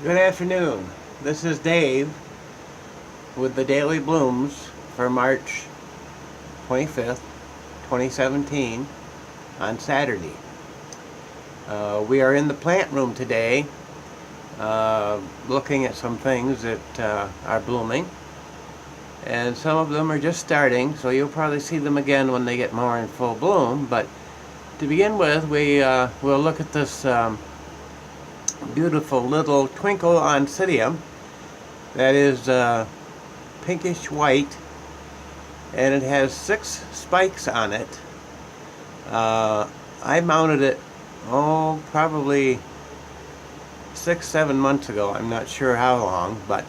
Good afternoon. This is Dave with the Daily Blooms for March 25th, 2017 on Saturday. We are in the plant room today looking at some things that are blooming, and some of them are just starting, so you'll probably see them again when they get more in full bloom. But to begin with, we'll look at this beautiful little twinkle oncidium that is pinkish white, and it has 6 spikes on it. I mounted it probably 6-7 months ago. I'm not sure how long, but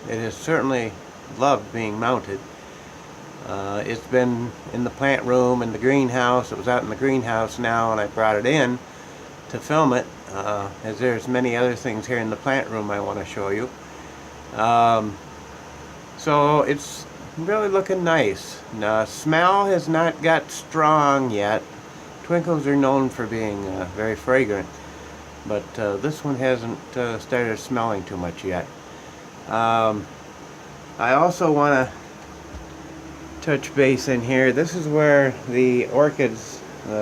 it has certainly loved being mounted. It's been in the plant room and the greenhouse. It was out in the greenhouse now, and I brought it in to film it, as there's many other things here in the plant room I want to show you. So it's really looking nice. Now, smell has not got strong yet. Twinkles are known for being very fragrant, but this one hasn't started smelling too much yet. I also want to touch base in here. This is where the orchids,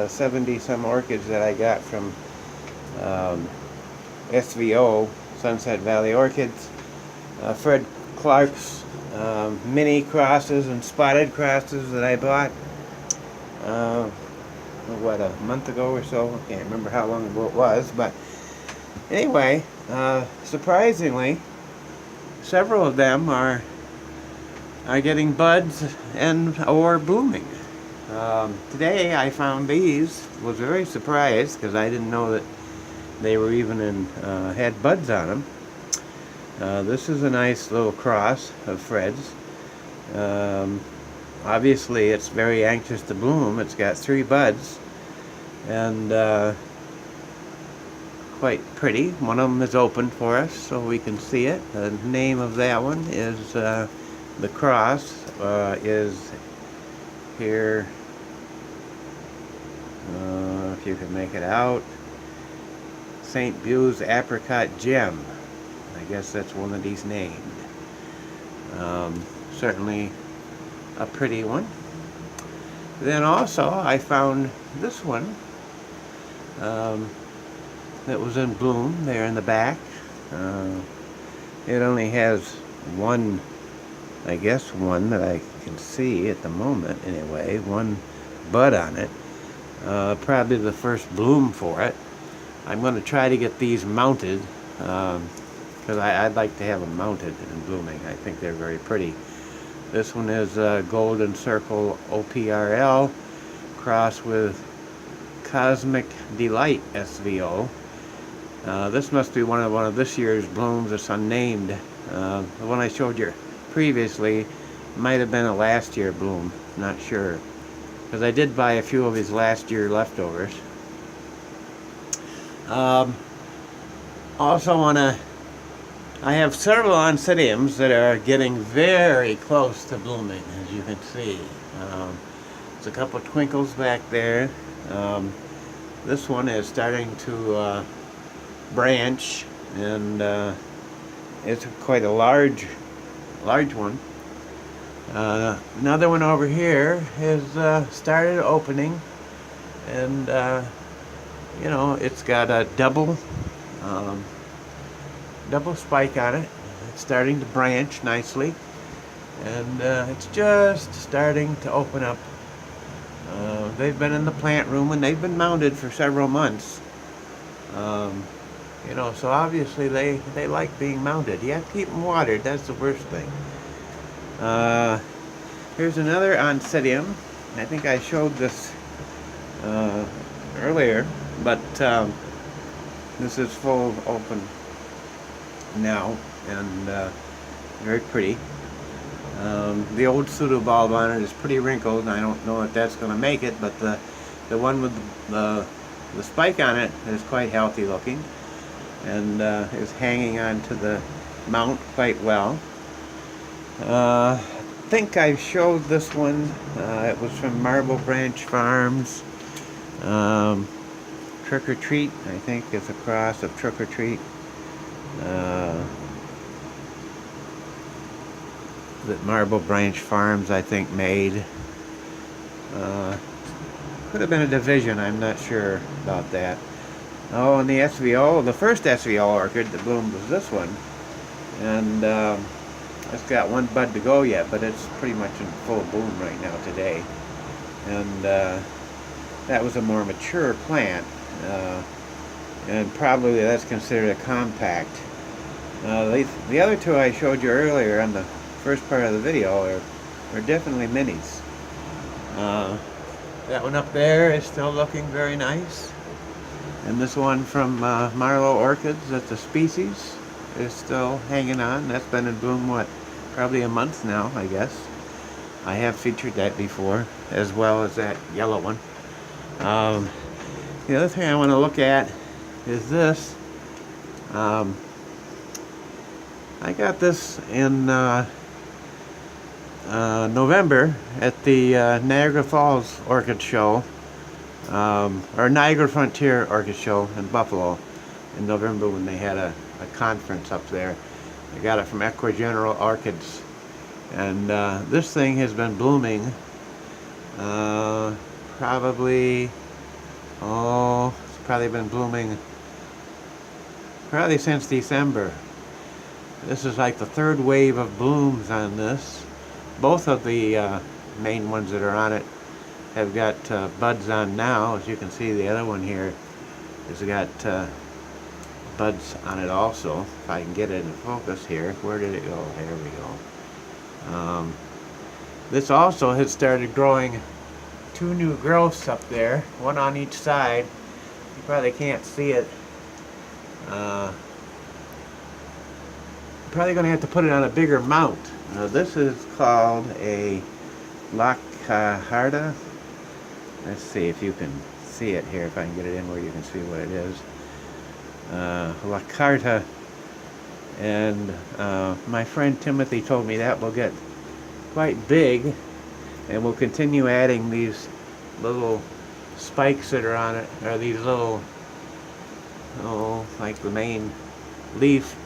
70 some orchids that I got from SVO, Sunset Valley Orchids, Fred Clark's mini crosses and spotted crosses that I bought a month ago or so. I can't remember how long ago it was, but anyway, surprisingly, several of them are getting buds and or blooming. Today I found these. Was very surprised because I didn't know that they were even had buds on them. This is a nice little cross of Fred's. Obviously it's very anxious to bloom. It's got 3 buds and quite pretty. One of them is open for us so we can see it. The name of that one is the cross is here, if you can make it out, St. Bu's Apricot Gem. I guess that's one of these named. Certainly a pretty one. Then also I found this one that was in bloom there in the back. It only has one, I guess one that I can see at the moment anyway, one bud on it. Probably the first bloom for it. I'm going to try to get these mounted because I'd like to have them mounted and blooming. I think they're very pretty. This one is Golden Circle OPRL crossed with Cosmic Delight SVO. This must be one of this year's blooms. It's unnamed. The one I showed you previously might have been a last year bloom. Not sure, because I did buy a few of his last year leftovers. Also I have several oncidiums that are getting very close to blooming, as you can see. There's a couple of twinkles back there. This one is starting to branch, and it's quite a large one. Another one over here has started opening, and you know, it's got a double spike on it. It's starting to branch nicely, and it's just starting to open up. They've been in the plant room and they've been mounted for several months. You know, so obviously they like being mounted. You have to keep them watered. That's the worst thing. Here's another oncidium. I think I showed this earlier, but this is full open now, and very pretty. The old pseudobulb on it is pretty wrinkled, and I don't know if that's going to make it, but the one with the spike on it is quite healthy looking, and is hanging onto the mount quite well. I think I showed this one. It was from Marble Branch Farms. Trick or Treat, I think, is a cross of Trick or Treat that Marble Branch Farms, I think, made. Could have been a division, I'm not sure about that. Oh, and the SVO, the first SVO orchid that bloomed was this one. And it's got one bud to go yet, but it's pretty much in full bloom right now today. And that was a more mature plant. And probably that's considered a compact. The other two I showed you earlier on the first part of the video are definitely minis. That one up there is still looking very nice. And this one from Marlowe Orchids, that's a species, is still hanging on. That's been in bloom, what, probably a month now, I guess. I have featured that before, as well as that yellow one. The other thing I want to look at is this. I got this in November at the Niagara Falls Orchid Show, or Niagara Frontier Orchid Show in Buffalo in November when they had a conference up there. I got it from General Orchids, and this thing has been blooming probably, it's probably been blooming probably since December. This is like the third wave of blooms on this. Both of the main ones that are on it have got buds on now. As you can see, the other one here has got buds on it also. If I can get it in focus here. Where did it go? There we go. This also has started growing two new growths up there, one on each side. You probably can't see it. Probably going to have to put it on a bigger mount. This is called a Lacarta. Let's see if you can see it here, if I can get it in where you can see what it is. Lacarta. And my friend Timothy told me that will get quite big, and we'll continue adding these little spikes that are on it, or these little, like the main leaf.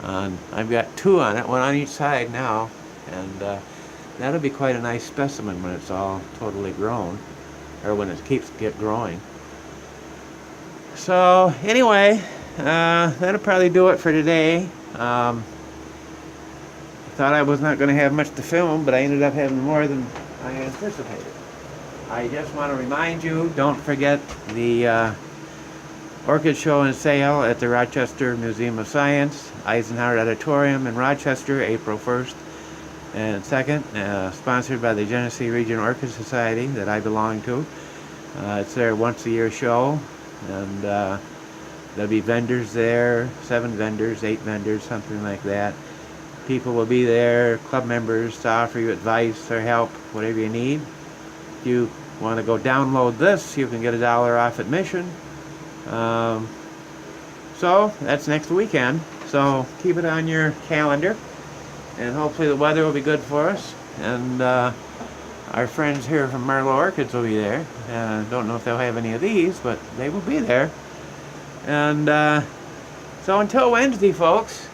I've got two on it, one on each side now, and that'll be quite a nice specimen when it's all totally grown, or when it keeps growing. So anyway, that'll probably do it for today. I thought I was not going to have much to film, but I ended up having more than I anticipated. I just want to remind you, don't forget the Orchid Show and Sale at the Rochester Museum of Science, Eisenhower Auditorium in Rochester, April 1st and 2nd, sponsored by the Genesee Region Orchid Society that I belong to. It's their once-a-year show, and there'll be vendors there, 7 vendors, 8 vendors, something like that. People will be there, club members, to offer you advice or help, whatever you need. If you want to go download this, you can get $1 off admission. So that's next weekend, so keep it on your calendar, and hopefully the weather will be good for us, and our friends here from Marlowe Orchids will be there. Don't know if they'll have any of these, but they will be there. And so until Wednesday, folks,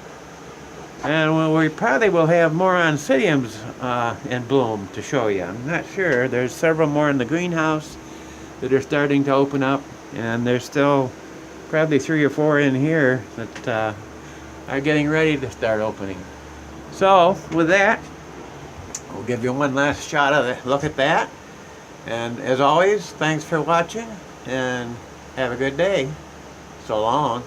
and we probably will have more oncidiums in bloom to show you. I'm not sure. There's several more in the greenhouse that are starting to open up, and there's still probably 3 or 4 in here that are getting ready to start opening. So with that, we'll give you one last shot of it. Look at that. And as always, thanks for watching, and have a good day. So long.